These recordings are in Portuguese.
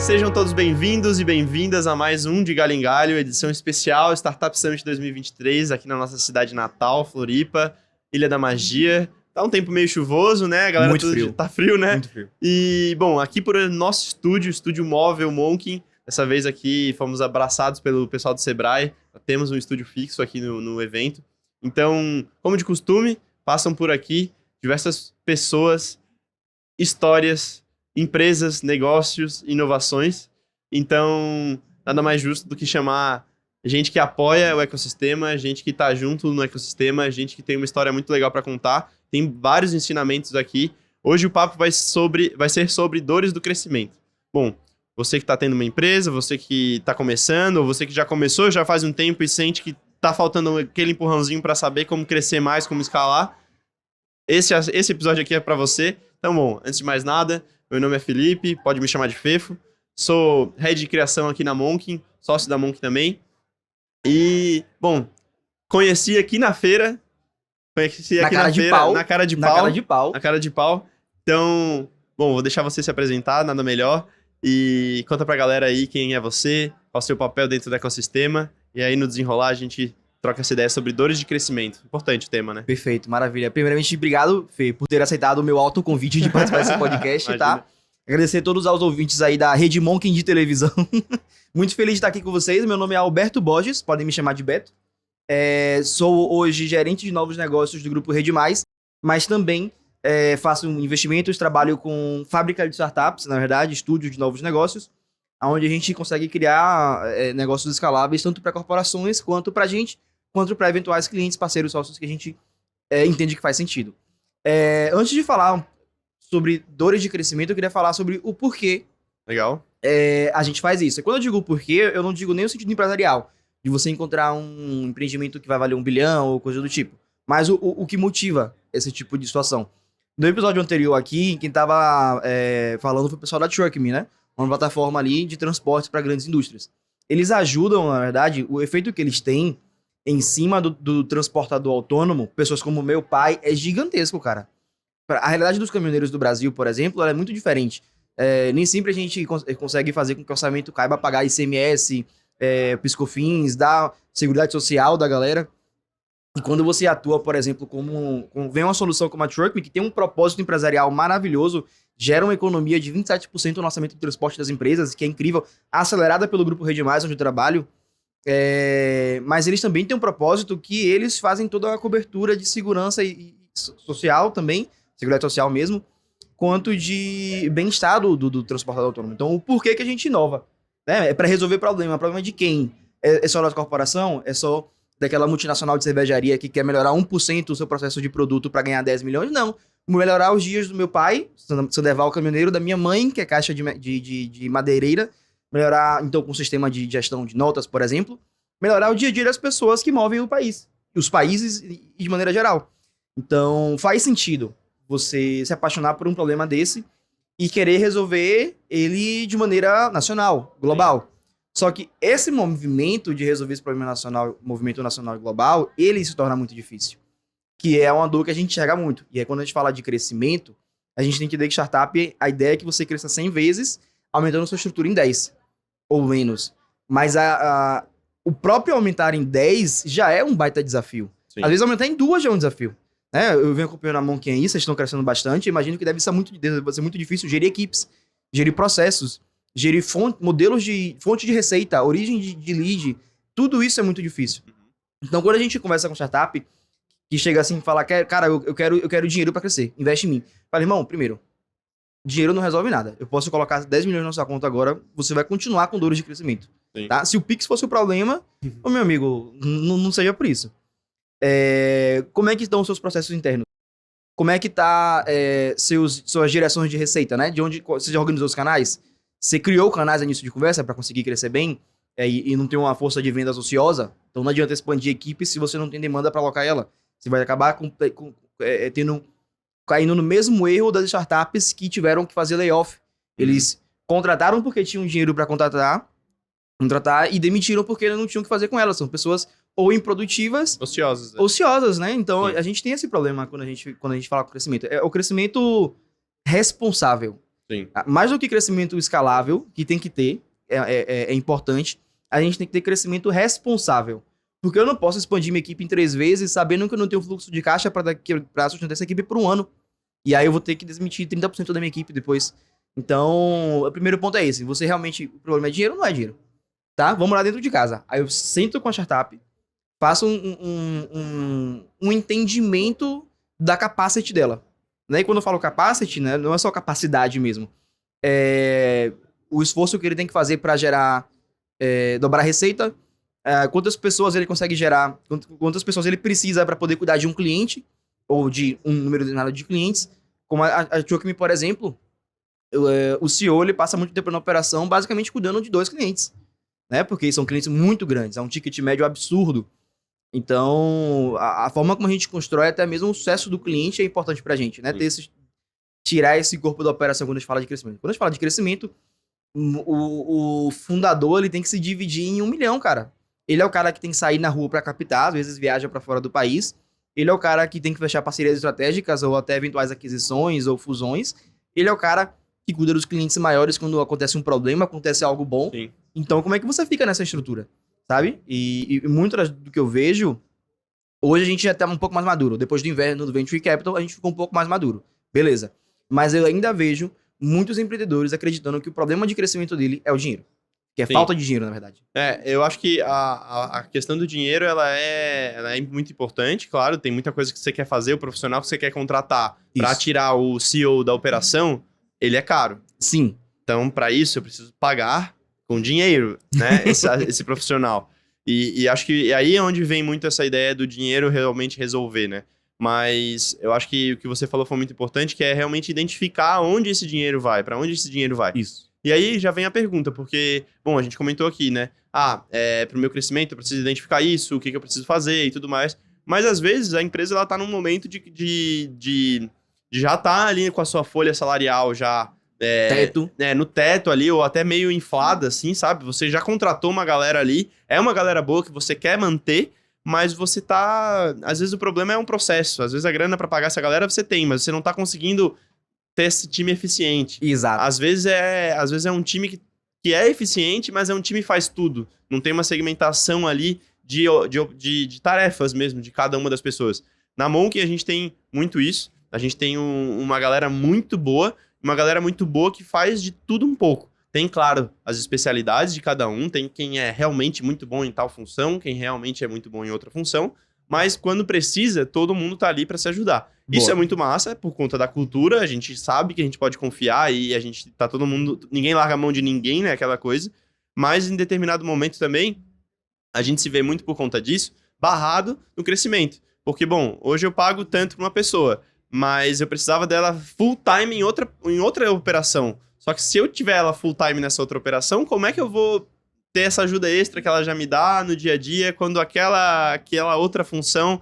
Sejam todos bem-vindos e bem-vindas a mais um de Galho em Galho, edição especial Startup Summit 2023, aqui na nossa cidade natal, Floripa, Ilha da Magia. Tá um tempo meio chuvoso, né? A galera muito frio. Tá frio, né? Muito frio. E, bom, aqui por nosso estúdio móvel Monkin, dessa vez aqui fomos abraçados pelo pessoal do Sebrae, temos um estúdio fixo aqui no evento. Então, como de costume, passam por aqui diversas pessoas, histórias, empresas, negócios, inovações. Então, nada mais justo do que chamar gente que apoia o ecossistema, gente que está junto no ecossistema, gente que tem uma história muito legal para contar. Tem vários ensinamentos aqui. Hoje o papo vai ser sobre dores do crescimento. Bom, você que está tendo uma empresa, você que está começando, ou você que já começou, já faz um tempo e sente que está faltando aquele empurrãozinho para saber como crescer mais, como escalar. Esse episódio aqui é para você. Então, bom, antes de mais nada, meu nome é Felipe, pode me chamar de Fefo. Sou head de criação aqui na Monkin, sócio da Monkin também. E, bom, conheci aqui na feira. Na cara de pau. Então, bom, vou deixar você se apresentar, nada melhor. E conta pra galera aí quem é você, qual é o seu papel dentro do ecossistema. E aí, no desenrolar, a gente troca essa ideia sobre dores de crescimento. Importante o tema, né? Perfeito, maravilha. Primeiramente, obrigado, Fê, por ter aceitado o meu autoconvite de participar desse podcast, tá? Agradecer a todos os ouvintes aí da Rede Monkin de televisão. Muito feliz de estar aqui com vocês. Meu nome é Alberto Borges, podem me chamar de Beto. Sou hoje gerente de novos negócios do Grupo Rede Mais, mas também faço investimentos, trabalho com fábrica de startups, na verdade, estúdio de novos negócios, onde a gente consegue criar negócios escaláveis tanto para corporações quanto para a gente, quanto para eventuais clientes, parceiros, sócios que a gente entende que faz sentido. Antes de falar sobre dores de crescimento, eu queria falar sobre o porquê Legal. A gente faz isso. E quando eu digo o porquê, eu não digo nem o sentido empresarial, de você encontrar um empreendimento que vai valer 1 bilhão ou coisa do tipo, mas o que motiva esse tipo de situação. No episódio anterior aqui, quem estava falando foi o pessoal da Truckme, né? Uma plataforma ali de transportes para grandes indústrias. Eles ajudam, na verdade, o efeito que eles têm em cima do transportador autônomo, pessoas como meu pai, é gigantesco, cara. A realidade dos caminhoneiros do Brasil, por exemplo, ela é muito diferente. Nem sempre a gente consegue fazer com que o orçamento caiba pagar ICMS, piscofins, dar seguridade social da galera. E quando você atua, por exemplo, vem uma solução como a Truckme, que tem um propósito empresarial maravilhoso, gera uma economia de 27% no orçamento de transporte das empresas, que é incrível, acelerada pelo Grupo Rede Mais, onde eu trabalho. Mas eles também têm um propósito que eles fazem toda a cobertura de segurança e social também, seguridade social mesmo, quanto de bem-estar do transportador autônomo. Então, o porquê que a gente inova? É para resolver problema. Problema de quem? É só da corporação? É só daquela multinacional de cervejaria que quer melhorar 1% o seu processo de produto para ganhar 10 milhões? Não. Melhorar os dias do meu pai, Sandeval caminhoneiro, da minha mãe, que é caixa de madeireira, melhorar, então, com o sistema de gestão de notas, por exemplo, melhorar o dia a dia das pessoas que movem o país, os países e de maneira geral. Então, faz sentido você se apaixonar por um problema desse e querer resolver ele de maneira nacional, global. Só que esse movimento de resolver esse problema nacional, movimento nacional e global, ele se torna muito difícil. Que é uma dor que a gente enxerga muito. E aí, quando a gente fala de crescimento, a gente tem que entender que startup, a ideia é que você cresça 100 vezes, aumentando sua estrutura em 10, ou menos. Mas o próprio aumentar em 10 já é um baita desafio. Sim. Às vezes, aumentar em 2 já é um desafio. Eu venho acompanhando a Monkin aí, vocês estão crescendo bastante, imagino que deve ser muito difícil gerir equipes, gerir processos, gerir modelos de fonte de receita, origem de lead, tudo isso é muito difícil. Então, quando a gente conversa com startup, que chega assim e fala, cara, eu quero dinheiro para crescer, investe em mim. Fala, irmão, primeiro, dinheiro não resolve nada. Eu posso colocar 10 milhões na sua conta agora, você vai continuar com dores de crescimento. Tá? Se o Pix fosse o problema, meu amigo, não seja por isso. Como é que estão os seus processos internos? Como é que tá suas direções de receita, né? De onde você já organizou os canais? Você criou canais a início de conversa para conseguir crescer bem e não ter uma força de vendas ociosa? Então não adianta expandir equipe se você não tem demanda para alocar ela. Você vai acabar caindo no mesmo erro das startups que tiveram que fazer layoff. Eles contrataram porque tinham dinheiro para contratar e demitiram porque não tinham o que fazer com elas. São pessoas ou improdutivas... Ociosas, né? Então, a gente tem esse problema quando a gente fala com crescimento. É o crescimento responsável. Sim. Mais do que crescimento escalável, que tem que ter, é importante, a gente tem que ter crescimento responsável. Porque eu não posso expandir minha equipe em 3 vezes, sabendo que eu não tenho fluxo de caixa para sustentar essa equipe por um ano. E aí eu vou ter que desmitir 30% da minha equipe depois. Então, o primeiro ponto é esse. Você realmente, o problema é dinheiro ou não é dinheiro? Tá? Vamos lá dentro de casa. Aí eu sento com a startup, faço um entendimento da capacity dela. Né? E quando eu falo capacity, né, não é só capacidade mesmo. É o esforço que ele tem que fazer para gerar, dobrar a receita, quantas pessoas ele consegue gerar, quantas pessoas ele precisa para poder cuidar de um cliente, ou de um número determinado de clientes. Como a Chocme, por exemplo, o CEO ele passa muito tempo na operação basicamente cuidando de 2 clientes, né? Porque são clientes muito grandes, é um ticket médio absurdo. Então, a forma como a gente constrói, até mesmo o sucesso do cliente é importante pra gente, né? Tirar esse corpo da operação quando a gente fala de crescimento. Quando a gente fala de crescimento, o fundador ele tem que se dividir em 1 milhão, cara. Ele é o cara que tem que sair na rua pra captar, às vezes viaja pra fora do país. Ele é o cara que tem que fechar parcerias estratégicas ou até eventuais aquisições ou fusões. Ele é o cara que cuida dos clientes maiores quando acontece um problema, acontece algo bom. Sim. Então, como é que você fica nessa estrutura? Sabe? E muito do que eu vejo, hoje a gente já tá um pouco mais maduro. Depois do inverno do Venture Capital, a gente ficou um pouco mais maduro. Beleza. Mas eu ainda vejo muitos empreendedores acreditando que o problema de crescimento dele é o dinheiro. Que é Sim. falta de dinheiro, na verdade. Eu acho que a questão do dinheiro, ela é muito importante, claro, tem muita coisa que você quer fazer, o profissional que você quer contratar para tirar o CEO da operação, ele é caro. Sim. Então, para isso, eu preciso pagar com dinheiro, né, esse profissional. E acho que aí é onde vem muito essa ideia do dinheiro realmente resolver, né? Mas eu acho que o que você falou foi muito importante, que é realmente identificar onde esse dinheiro vai, para onde esse dinheiro vai. Isso. E aí já vem a pergunta, porque, bom, a gente comentou aqui, né? Para o meu crescimento eu preciso identificar isso, o que eu preciso fazer e tudo mais. Mas às vezes a empresa ela tá num momento de já tá ali com a sua folha salarial já Teto. no teto ali, ou até meio inflada, assim, sabe? Você já contratou uma galera ali, é uma galera boa que você quer manter, mas você tá... Às vezes o problema é um processo, às vezes a grana para pagar essa galera você tem, mas você não tá conseguindo ter esse time eficiente. Exato. Às vezes é um time que é eficiente, mas é um time que faz tudo. Não tem uma segmentação ali de tarefas mesmo, de cada uma das pessoas. Na Monk a gente tem muito isso. A gente tem uma galera muito boa que faz de tudo um pouco. Tem, claro, as especialidades de cada um, tem quem é realmente muito bom em tal função, quem realmente é muito bom em outra função, mas quando precisa, todo mundo tá ali para se ajudar. Boa. Isso é muito massa, por conta da cultura, a gente sabe que a gente pode confiar e a gente tá todo mundo... Ninguém larga a mão de ninguém, né, aquela coisa. Mas em determinado momento também, a gente se vê muito por conta disso, barrado no crescimento. Porque, bom, hoje eu pago tanto pra uma pessoa, mas eu precisava dela full time em outra operação. Só que se eu tiver ela full time nessa outra operação, como é que eu vou ter essa ajuda extra que ela já me dá no dia a dia, quando aquela outra função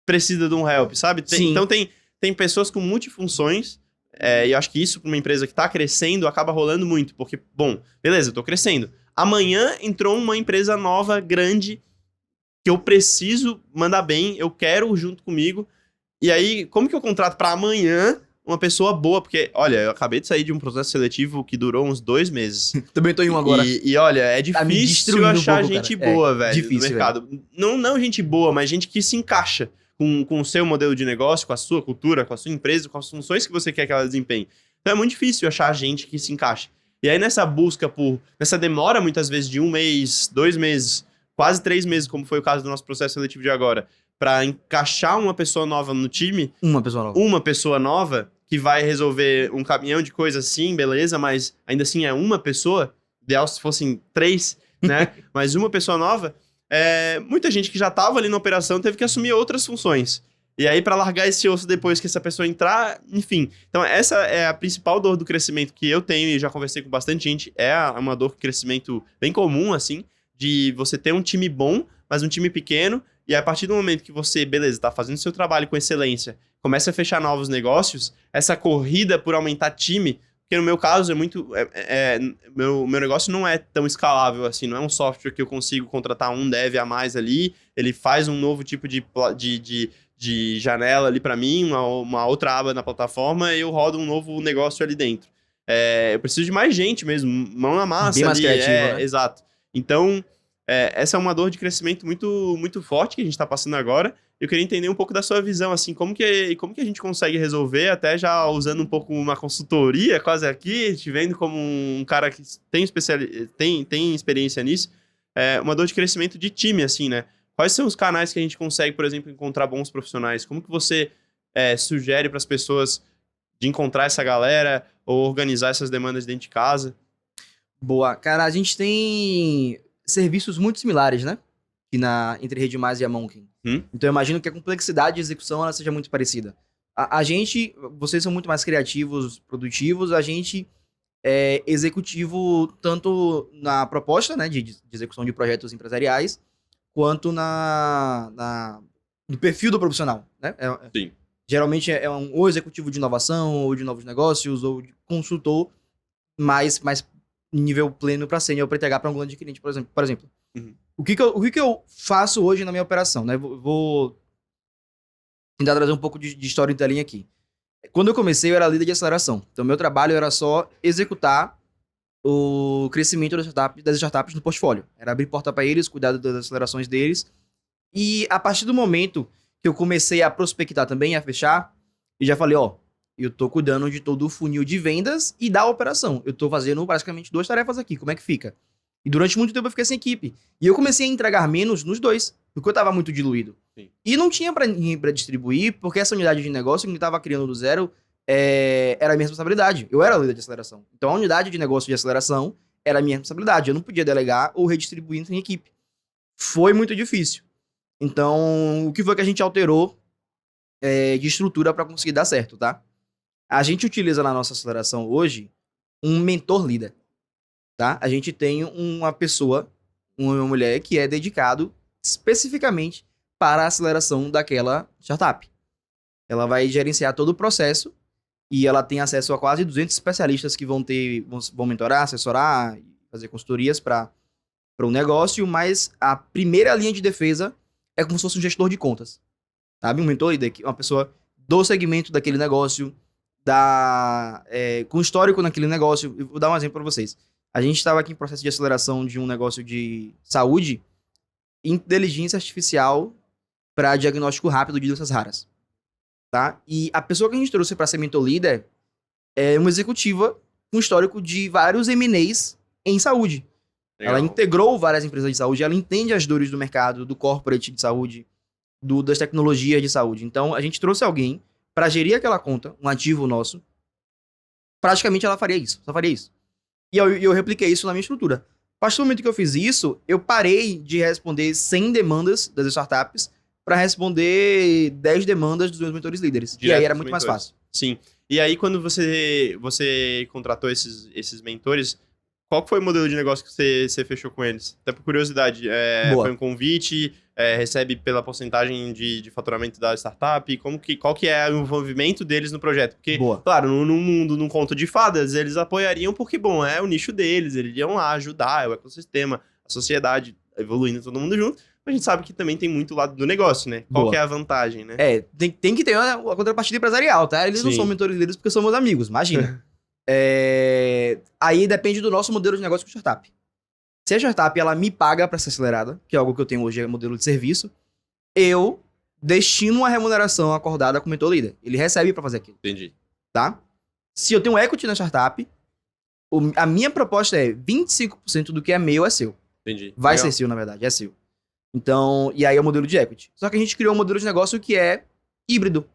precisa de um help, sabe? Então tem pessoas com multifunções, e eu acho que isso para uma empresa que está crescendo acaba rolando muito, porque, bom, beleza, eu tô crescendo. Amanhã entrou uma empresa nova, grande, que eu preciso mandar bem, eu quero junto comigo, e aí, como que eu contrato para amanhã uma pessoa boa? Porque, olha, eu acabei de sair de um processo seletivo que durou uns 2 meses. Também tô em um agora. E olha, é difícil achar gente boa, velho, difícil, no mercado. Não gente boa, mas gente que se encaixa com o seu modelo de negócio, com a sua cultura, com a sua empresa, com as funções que você quer que ela desempenhe. Então é muito difícil achar gente que se encaixa. E aí nessa busca nessa demora muitas vezes de 1 mês, 2 meses, quase 3 meses, como foi o caso do nosso processo seletivo de agora, para encaixar uma pessoa nova no time. Uma pessoa nova. Que vai resolver um caminhão de coisas assim, beleza, mas ainda assim é uma pessoa. Ideal se fossem 3, né? Mas uma pessoa nova. Muita gente que já estava ali na operação teve que assumir outras funções. E aí, para largar esse osso depois que essa pessoa entrar, enfim. Então, essa é a principal dor do crescimento que eu tenho e já conversei com bastante gente. É uma dor de crescimento bem comum, assim, de você ter um time bom, mas um time pequeno. E a partir do momento que você, beleza, tá fazendo seu trabalho com excelência, começa a fechar novos negócios, essa corrida por aumentar time, porque no meu caso meu negócio não é tão escalável assim, não é um software que eu consigo contratar um dev a mais ali, ele faz um novo tipo de janela ali para mim, uma outra aba na plataforma e eu rodo um novo negócio ali dentro. eu preciso de mais gente mesmo, mão na massa. Bem mais ali, criativa, né? Exato. Então, essa é uma dor de crescimento muito, muito forte que a gente está passando agora. Eu queria entender um pouco da sua visão, assim, como que a gente consegue resolver, até já usando um pouco uma consultoria quase aqui, te vendo como um cara que tem experiência nisso, uma dor de crescimento de time, assim, né? Quais são os canais que a gente consegue, por exemplo, encontrar bons profissionais? Como que você sugere para as pessoas de encontrar essa galera ou organizar essas demandas dentro de casa? Boa. Cara, a gente tem serviços muito similares, né? Entre a Rede Mais e a Monkin. Então eu imagino que a complexidade de execução ela seja muito parecida. A gente, vocês são muito mais criativos, produtivos, a gente é executivo tanto na proposta, né, de execução de projetos empresariais, quanto no perfil do profissional, né? Sim. Geralmente ou executivo de inovação, ou de novos negócios, ou de consultor mais nível pleno para sênior para entregar para um grande cliente, por exemplo. Uhum. O que eu faço hoje na minha operação, né? Vou tentar trazer um pouco de storytelling aqui. Quando eu comecei, eu era líder de aceleração. Então, meu trabalho era só executar o crescimento das startups no portfólio. Era abrir porta para eles, cuidar das acelerações deles. E a partir do momento que eu comecei a prospectar também, a fechar, eu já falei, eu tô cuidando de todo o funil de vendas e da operação. Eu tô fazendo praticamente 2 tarefas aqui. Como é que fica? E durante muito tempo eu fiquei sem equipe. E eu comecei a entregar menos nos dois, porque eu tava muito diluído. Sim. E não tinha pra ninguém pra distribuir, porque essa unidade de negócio que eu tava criando do zero era a minha responsabilidade. Eu era o líder de aceleração. Então a unidade de negócio de aceleração era a minha responsabilidade. Eu não podia delegar ou redistribuir entre a equipe. Foi muito difícil. Então, o que foi que a gente alterou de estrutura para conseguir dar certo, tá? A gente utiliza na nossa aceleração hoje um mentor líder, tá? A gente tem uma pessoa, uma mulher que é dedicado especificamente para a aceleração daquela startup. Ela vai gerenciar todo o processo e ela tem acesso a quase 200 especialistas que vão mentorar, assessorar, fazer consultorias para um negócio, mas a primeira linha de defesa é como se fosse um gestor de contas, sabe? Um mentor líder, uma pessoa do segmento daquele negócio, com histórico naquele negócio. Eu vou dar um exemplo para vocês. A gente estava aqui em processo de aceleração de um negócio de saúde, inteligência artificial para diagnóstico rápido de doenças raras, tá? E a pessoa que a gente trouxe para ser mentor líder é uma executiva com histórico de vários M&As em saúde. Legal. Ela integrou várias empresas de saúde, ela entende as dores do mercado, do corporate de saúde, das tecnologias de saúde. Então, a gente trouxe alguém para gerir aquela conta, um ativo nosso. Praticamente ela faria isso, só faria isso. E eu repliquei isso na minha estrutura. A partir do momento que eu fiz isso, eu parei de responder 100 demandas das startups para responder 10 demandas dos meus mentores líderes. Direto e aí era dos muito mentores. mais fácil. Sim. E aí, quando você contratou esses mentores, qual que foi o modelo de negócio que você fechou com eles? Até por curiosidade, Boa. foi um convite, recebe pela porcentagem de faturamento da startup? Qual que é o envolvimento deles no projeto? Porque, Boa. claro, num mundo, num conto de fadas, eles apoiariam porque, bom, é o nicho deles, eles iriam lá ajudar, é o ecossistema, a sociedade evoluindo todo mundo junto. Mas a gente sabe que também tem muito lado do negócio, né? Qual Boa. que é a vantagem, né? Tem que ter uma contrapartida empresarial, tá? Eles não Sim. são mentores líderes porque são meus amigos, imagina. Aí depende do nosso modelo de negócio com startup. Se a startup ela me paga para ser acelerada, que é algo que eu tenho hoje, é modelo de serviço, eu destino uma remuneração acordada com o mentor líder. Ele recebe para fazer aquilo. Entendi. Tá? Se eu tenho equity na startup, a minha proposta é 25% do que é meu é seu. Entendi. Vai Legal. ser seu, na verdade, é seu. Então, e aí é o modelo de equity. Só que a gente criou um modelo de negócio que é híbrido.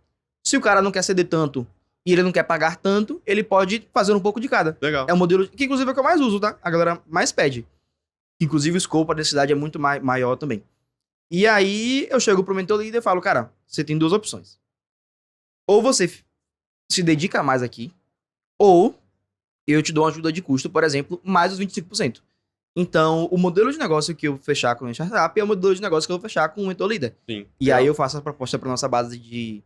Se o cara não quer ceder tanto e ele não quer pagar tanto, ele pode fazer um pouco de cada. Legal. É um modelo que, inclusive, é o que eu mais uso, tá? A galera mais pede. Inclusive, o escopo, a densidade é muito maior também. E aí, eu chego pro mentor líder e falo, cara, você tem 2 opções. Ou você se dedica mais aqui, ou eu te dou uma ajuda de custo, por exemplo, mais os 25%. Então, o modelo de negócio que eu fechar com a startup é o modelo de negócio que eu vou fechar com o mentor líder. Sim. E Legal. aí eu faço a proposta para nossa base de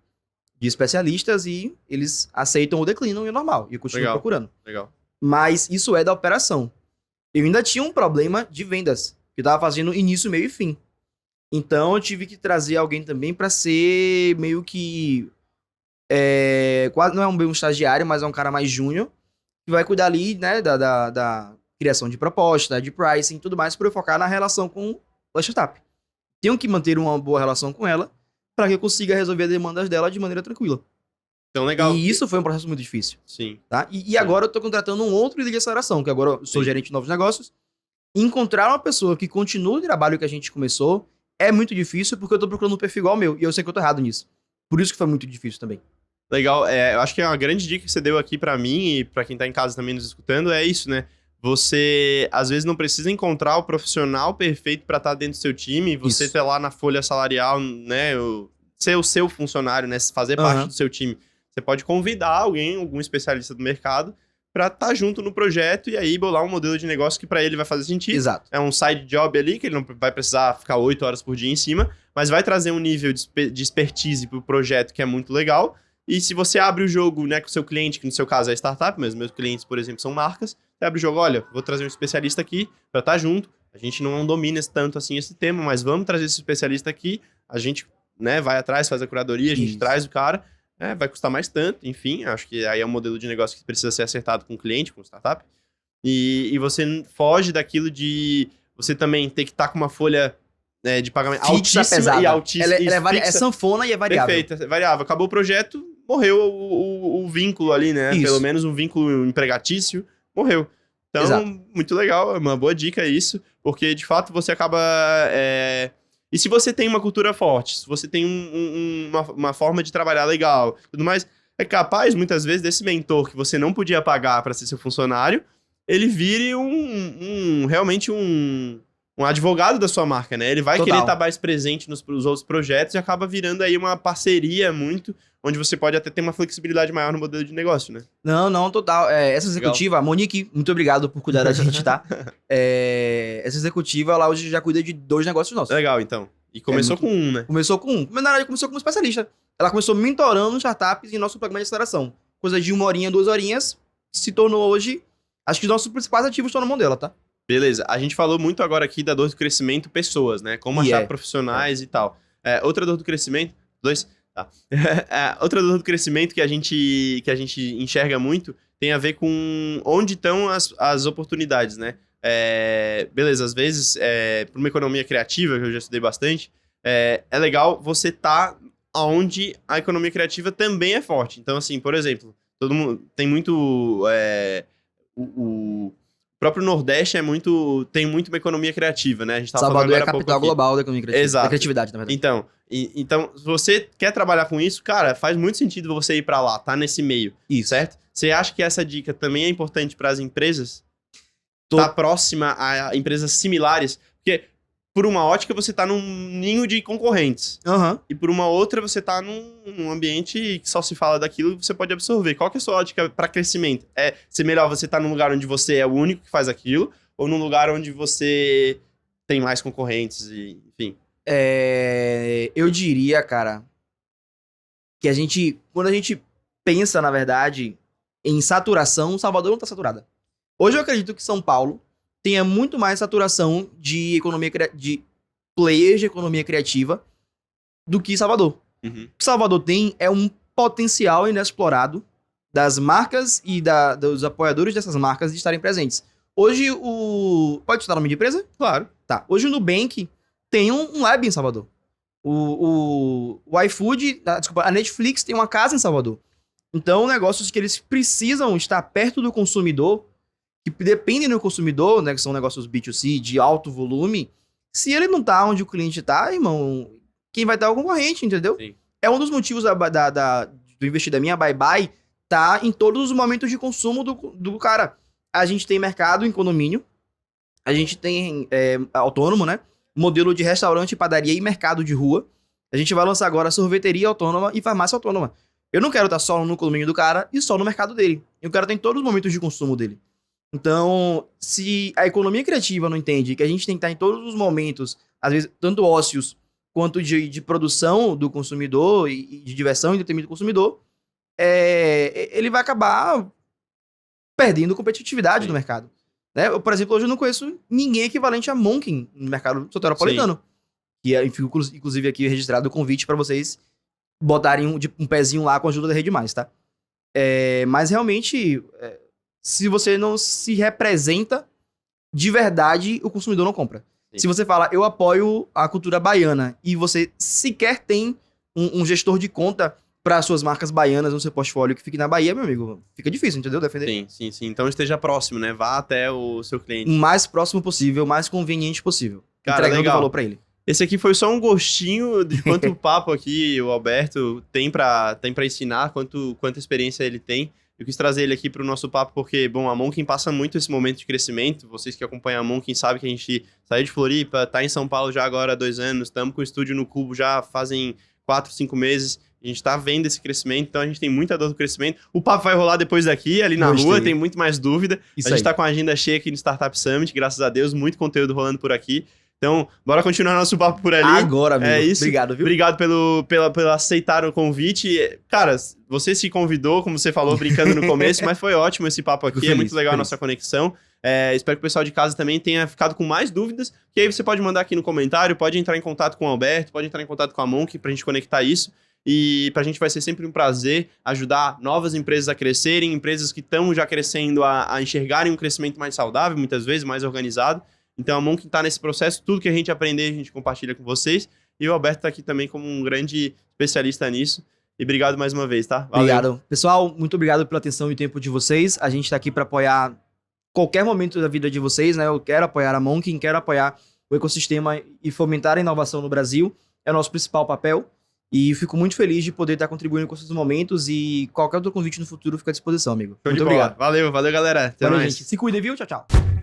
especialistas e eles aceitam ou declinam e é normal. E eu continuo Legal. procurando. Legal. Mas isso é da operação. Eu ainda tinha um problema de vendas, que eu tava fazendo início, meio e fim. Então eu tive que trazer alguém também para ser meio que... quase não é um estagiário, mas é um cara mais júnior, que vai cuidar ali, né, da criação de proposta, de pricing e tudo mais, para eu focar na relação com a startup. Tenho que manter uma boa relação com ela para que eu consiga resolver as demandas dela de maneira tranquila. Então, legal. E isso foi um processo muito difícil. Sim. Tá? E agora eu tô contratando um outro líder de aceleração, que agora eu sou Sim. gerente de novos negócios. Encontrar uma pessoa que continue o trabalho que a gente começou é muito difícil, porque eu tô procurando um perfil igual ao meu, e eu sei que eu tô errado nisso. Por isso que foi muito difícil também. Legal. Eu acho que é uma grande dica que você deu aqui pra mim e pra quem tá em casa também nos escutando, é isso, né? Você, às vezes, não precisa encontrar o profissional perfeito pra estar dentro do seu time, você tá lá na folha salarial, né? Ser o seu funcionário, né? Fazer parte do seu time. Você pode convidar alguém, algum especialista do mercado, pra estar junto no projeto e aí bolar um modelo de negócio que pra ele vai fazer sentido. Exato. É um side job ali, que ele não vai precisar ficar 8 horas por dia em cima, mas vai trazer um nível de expertise pro projeto que é muito legal. E se você abre o jogo, né, com o seu cliente, que no seu caso é startup, mas meus clientes, por exemplo, são marcas, você abre o jogo, olha, vou trazer um especialista aqui pra estar junto, a gente não domina tanto assim esse tema, mas vamos trazer esse especialista aqui, a gente, né, vai atrás, faz a curadoria, a gente traz o cara, vai custar mais tanto, enfim, acho que aí é um modelo de negócio que precisa ser acertado com o cliente, com o startup, e você foge daquilo de você também ter que estar com uma folha de pagamento Fixa, altíssima pesada. e altíssima. É sanfona e é variável. Perfeito, é variável. Acabou o projeto, morreu o vínculo ali, né? Isso. Pelo menos um vínculo empregatício, morreu. Então, Exato. muito legal, é uma boa dica isso, porque de fato você acaba... E se você tem uma cultura forte, se você tem uma forma de trabalhar legal, tudo mais, é capaz, muitas vezes, desse mentor que você não podia pagar para ser seu funcionário, ele vire realmente um advogado da sua marca, né? Ele vai Total. querer estar mais presente nos outros projetos e acaba virando aí uma parceria onde você pode até ter uma flexibilidade maior no modelo de negócio, né? Não, total. Essa executiva, a Monique, muito obrigado por cuidar da gente, tá? Essa executiva, ela hoje já cuida de 2 negócios nossos. Legal, então. E começou com um, né? Começou com um. Na verdade, começou como especialista. Ela começou mentorando startups em nosso programa de aceleração. Coisa de 1 horinha, 2 horinhas, se tornou hoje... Acho que os nossos principais ativos estão na mão dela, tá? Beleza. A gente falou muito agora aqui da dor do crescimento pessoas, né? Como achar profissionais e tal. Outra dor do crescimento... 2? Tá. Outra dor do crescimento que a gente enxerga muito tem a ver com onde estão as oportunidades, né? Beleza, às vezes, para uma economia criativa, que eu já estudei bastante, é legal você estar onde a economia criativa também é forte. Então, assim, por exemplo, todo mundo tem muito... O próprio Nordeste tem muito uma economia criativa, né? A gente tava Salvador falando é a agora há pouco capital aqui. global da economia criativa. Exato. Da criatividade, na verdade. Então, se você quer trabalhar com isso, cara, faz muito sentido você ir pra lá, tá nesse meio, Isso. certo? Você acha que essa dica também é importante para as empresas? Tá próxima a empresas similares? Porque por uma ótica você tá num ninho de concorrentes. E por uma outra você tá num ambiente que só se fala daquilo e você pode absorver. Qual que é a sua ótica para crescimento? É ser melhor você tá num lugar onde você é o único que faz aquilo ou num lugar onde você tem mais concorrentes e, enfim? Eu diria, cara, que quando a gente pensa, na verdade, em saturação, Salvador não tá saturada. Hoje eu acredito que São Paulo tenha muito mais saturação de players de economia criativa do que Salvador. O que Salvador tem é um potencial inexplorado das marcas e dos apoiadores dessas marcas de estarem presentes. Hoje Pode citar o nome de empresa? Claro. Tá. Hoje o Nubank tem um lab em Salvador. O iFood, desculpa, a Netflix tem uma casa em Salvador. Então, negócios que eles precisam estar perto do consumidor, que dependem do consumidor, né, que são negócios B2C de alto volume, se ele não tá onde o cliente tá, irmão, quem vai estar é o concorrente, entendeu? Sim. É um dos motivos do investir da minha Bye Bye tá em todos os momentos de consumo do cara. A gente tem mercado em condomínio, a gente tem autônomo, né? Modelo de restaurante, padaria e mercado de rua. A gente vai lançar agora sorveteria autônoma e farmácia autônoma. Eu não quero estar só no condomínio do cara e só no mercado dele. Eu quero estar em todos os momentos de consumo dele. Então, se a economia criativa não entende que a gente tem que estar em todos os momentos, às vezes, tanto ósseos quanto de produção do consumidor e de diversão e entretenimento do consumidor, ele vai acabar perdendo competitividade no mercado. Né? Eu, por exemplo, hoje eu não conheço ninguém equivalente a Monkin no mercado soteropolitano. Que inclusive aqui registrado o convite para vocês botarem um pezinho lá com a ajuda da Rede Mais, tá? Mas realmente, se você não se representa de verdade, o consumidor não compra. Sim. Se você fala, eu apoio a cultura baiana, e você sequer tem um gestor de conta para suas marcas baianas no seu portfólio que fique na Bahia, meu amigo, fica difícil, entendeu? Defender. Sim, sim, sim. Então esteja próximo, né? Vá até o seu cliente. O mais próximo possível, o mais conveniente possível. Cara, entregando legal. valor para ele. Esse aqui foi só um gostinho de quanto o papo aqui, o Alberto, tem pra ensinar, quanta experiência ele tem. Eu quis trazer ele aqui para o nosso papo porque, bom, a Monkin passa muito esse momento de crescimento. Vocês que acompanham a Monkin sabem que a gente saiu de Floripa, tá em São Paulo já agora há 2 anos, estamos com o estúdio no Cubo já fazem 4, 5 meses. A gente tá vendo esse crescimento, então a gente tem muita dor do crescimento. O papo vai rolar depois daqui, ali na rua, tem muito mais dúvida. Isso a gente aí. tá com a agenda cheia aqui no Startup Summit, graças a Deus, muito conteúdo rolando por aqui. Então, bora continuar nosso papo por ali. Agora, amigo. É isso. Obrigado, viu? Obrigado pelo aceitar o convite. Cara, você se convidou, como você falou, brincando no começo, mas foi ótimo esse papo aqui. Fico feliz, muito legal a feliz. nossa conexão. Espero que o pessoal de casa também tenha ficado com mais dúvidas. Que aí você pode mandar aqui no comentário, pode entrar em contato com o Alberto, pode entrar em contato com a Monk pra gente conectar isso. E pra gente vai ser sempre um prazer ajudar novas empresas a crescerem, empresas que estão já crescendo a enxergarem um crescimento mais saudável, muitas vezes mais organizado. Então a Monk tá nesse processo, tudo que a gente aprender a gente compartilha com vocês. E o Alberto tá aqui também como um grande especialista nisso. E obrigado mais uma vez, tá? Valeu. Obrigado. Pessoal, muito obrigado pela atenção e tempo de vocês. A gente tá aqui para apoiar qualquer momento da vida de vocês, né? Eu quero apoiar a Monkin, quero apoiar o ecossistema e fomentar a inovação no Brasil. É o nosso principal papel. E fico muito feliz de poder estar contribuindo com esses momentos e qualquer outro convite no futuro fica à disposição, amigo. Show de Muito bola. obrigado. Valeu, galera. Até Valeu, mais. gente. Se cuidem, viu? Tchau, tchau.